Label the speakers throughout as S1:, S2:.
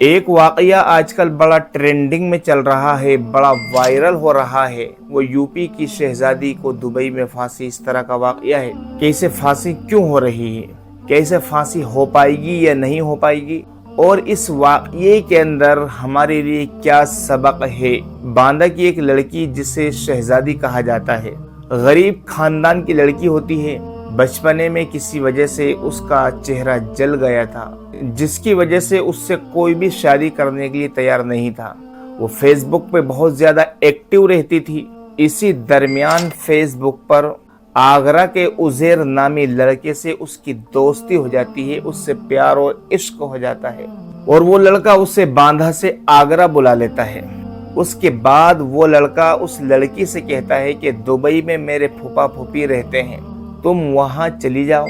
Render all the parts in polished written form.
S1: ایک واقعہ آج کل بڑا ٹرینڈنگ میں چل رہا ہے، بڑا وائرل ہو رہا ہے۔ وہ یو پی کی شہزادی کو دبئی میں پھانسی، اس طرح کا واقعہ ہے کہ اسے پھانسی کیوں ہو رہی ہے، کیسے پھانسی ہو پائے گی یا نہیں ہو پائے گی، اور اس واقعے کے اندر ہمارے لیے کیا سبق ہے۔ باندہ کی ایک لڑکی جسے شہزادی کہا جاتا ہے، غریب خاندان کی لڑکی ہوتی ہے۔ بچپنے میں کسی وجہ سے اس کا چہرہ جل گیا تھا، جس کی وجہ سے اس سے کوئی بھی شادی کرنے کے لیے تیار نہیں تھا۔ وہ فیس بک پہ بہت زیادہ ایکٹیو رہتی تھی۔ اسی درمیان فیس بک پر آگرہ کے عزیر نامی لڑکے سے اس کی دوستی ہو جاتی ہے، اس سے پیار اور عشق ہو جاتا ہے، اور وہ لڑکا اسے باندھا سے آگرہ بلا لیتا ہے۔ اس کے بعد وہ لڑکا اس لڑکی سے کہتا ہے کہ دبئی میں میرے پھوپھا پھوپھی رہتے ہیں، تم وہاں چلی جاؤ،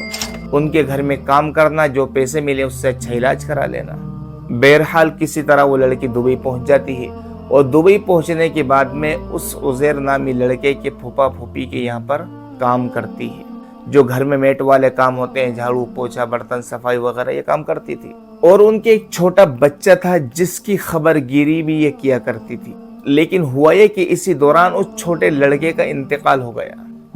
S1: ان کے گھر میں کام کرنا، جو پیسے ملے اس سے اچھا علاج کرا لینا۔ بہرحال کسی طرح وہ لڑکی دبئی پہنچ جاتی ہے، اور دبئی پہنچنے کے بعد میں اس عزیر نامی لڑکے کے پھوپھا پھوپھی کے یہاں پر کام کرتی ہے، جو گھر میں میٹ والے کام ہوتے ہیں، جھاڑو پوچھا برتن صفائی وغیرہ، یہ کام کرتی تھی۔ اور ان کے ایک چھوٹا بچہ تھا جس کی خبر گیری بھی یہ کیا کرتی تھی۔ لیکن ہوا یہ کہ اسی دوران اس چھوٹے لڑکے کا انتقال ہو گیا۔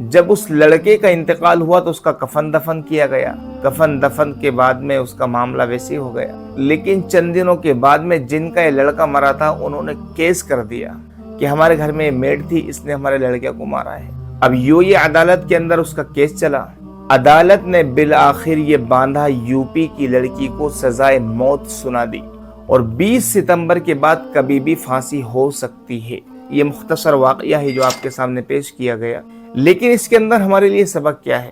S1: جب اس لڑکے کا انتقال ہوا تو اس کا کفن دفن کیا گیا۔ کفن دفن کے بعد میں اس کا معاملہ ویسے ہو گیا، لیکن چند دنوں کے بعد میں جن کا یہ لڑکا مرا تھا انہوں نے کیس کر دیا کہ ہمارے گھر میں میڈ تھی، اس نے ہمارے لڑکے کو مارا ہے۔ اب یہ عدالت کے اندر اس کا کیس چلا۔ عدالت نے بالآخر یہ باندھا یو پی کی لڑکی کو سزائے موت سنا دی، اور 20 ستمبر کے بعد کبھی بھی پھانسی ہو سکتی ہے۔ یہ مختصر واقعہ ہے جو آپ کے سامنے پیش کیا گیا، لیکن اس کے اندر ہمارے لیے سبق کیا ہے؟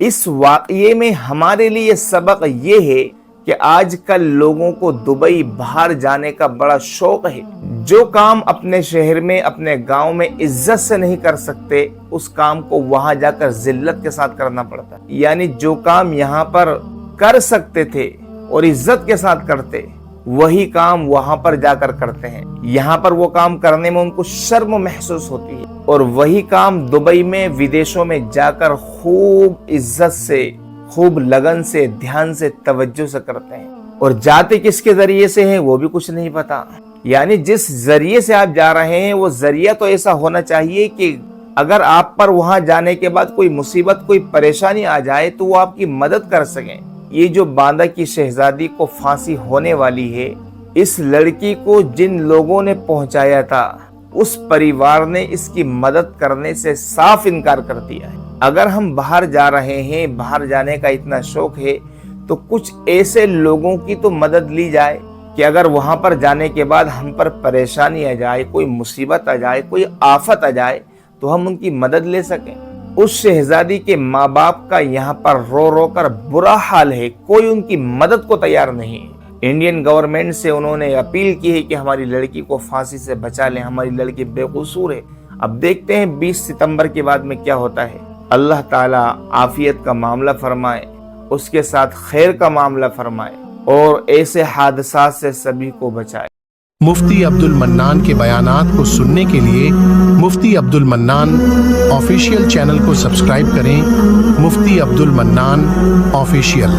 S1: اس واقعے میں ہمارے لیے سبق یہ ہے کہ آج کل لوگوں کو دبئی باہر جانے کا بڑا شوق ہے۔ جو کام اپنے شہر میں، اپنے گاؤں میں عزت سے نہیں کر سکتے، اس کام کو وہاں جا کر ذلت کے ساتھ کرنا پڑتا ہے۔ یعنی جو کام یہاں پر کر سکتے تھے اور عزت کے ساتھ کرتے، وہی کام وہاں پر جا کر کرتے ہیں۔ یہاں پر وہ کام کرنے میں ان کو شرم محسوس ہوتی ہے، اور وہی کام دبئی میں، ودیشوں میں جا کر خوب عزت سے، خوب لگن سے، دھیان سے، توجہ سے کرتے ہیں۔ اور جاتے کس کے ذریعے سے ہیں وہ بھی کچھ نہیں پتا۔ یعنی جس ذریعے سے آپ جا رہے ہیں وہ ذریعہ تو ایسا ہونا چاہیے کہ اگر آپ پر وہاں جانے کے بعد کوئی مصیبت، کوئی پریشانی آ جائے تو وہ آپ کی مدد کر سکیں۔ یہ جو باندہ کی شہزادی کو پھانسی ہونے والی ہے، اس لڑکی کو جن لوگوں نے پہنچایا تھا، اس پریوار نے اس کی مدد کرنے سے صاف انکار کر دیا ہے۔ اگر ہم باہر جا رہے ہیں، باہر جانے کا اتنا شوق ہے، تو کچھ ایسے لوگوں کی تو مدد لی جائے کہ اگر وہاں پر جانے کے بعد ہم پر پریشانی آ جائے، کوئی مصیبت آ جائے، کوئی آفت آ جائے، تو ہم ان کی مدد لے سکیں۔ اس شہزادی کے ماں باپ کا یہاں پر رو رو کر برا حال ہے، کوئی ان کی مدد کو تیار نہیں ہے۔ انڈین گورنمنٹ سے انہوں نے اپیل کی ہے کہ ہماری لڑکی کو پھانسی سے بچا لیں، ہماری لڑکی بے قصور ہے۔ اب دیکھتے ہیں 20 ستمبر کے بعد میں کیا ہوتا ہے۔ اللہ تعالیٰ عافیت کا معاملہ فرمائے، اس کے ساتھ خیر کا معاملہ فرمائے، اور ایسے حادثات سے سبھی کو بچائے۔
S2: مفتی عبد المنان کے بیانات کو سننے کے لیے مفتی عبد المنان آفیشیل چینل کو سبسکرائب کریں۔ مفتی عبد المنان آفیشیل۔